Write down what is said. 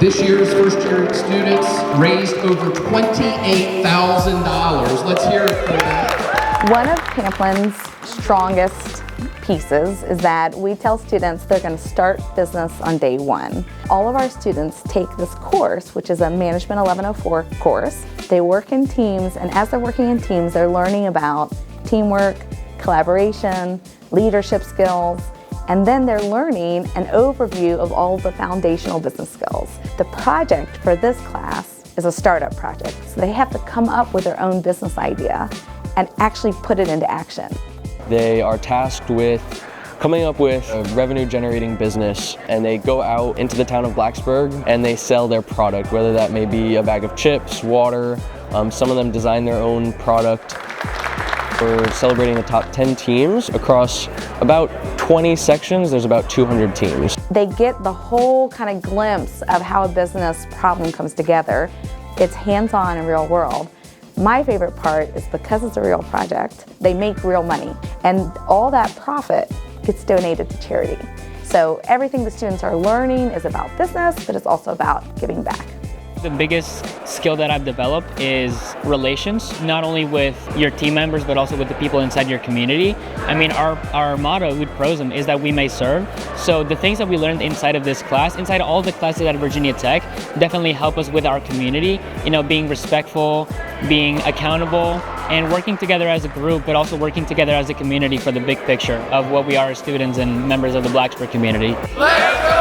This year's first-year students raised over $28,000. Let's hear it for them. One of Pamplin's strongest pieces is that we tell students they're going to start business on day one. All of our students take this course, which is a Management 1104 course. They work in teams, and as they're working in teams, they're learning about teamwork, collaboration, leadership skills, and then they're learning an overview of all the foundational business skills. The project for this class is a startup project, so they have to come up with their own business idea and actually put it into action. They are tasked with coming up with a revenue-generating business, and they go out into the town of Blacksburg and they sell their product, whether that may be a bag of chips, water. Some of them design their own product. We're celebrating the top 10 teams across about 20 sections. There's about 200 teams. They get the whole kind of glimpse of how a business problem comes together. It's hands-on and real world. My favorite part is because it's a real project, they make real money, and all that profit gets donated to charity. So everything the students are learning is about business, but it's also about giving back. The biggest skill that I've developed is relations, not only with your team members, but also with the people inside your community. I mean, our motto with PROSM is that we may serve. So the things that we learned inside of this class, inside all the classes at Virginia Tech, definitely help us with our community, you know, being respectful, being accountable, and working together as a group, but also working together as a community for the big picture of what we are as students and members of the Blacksburg community. Let's go!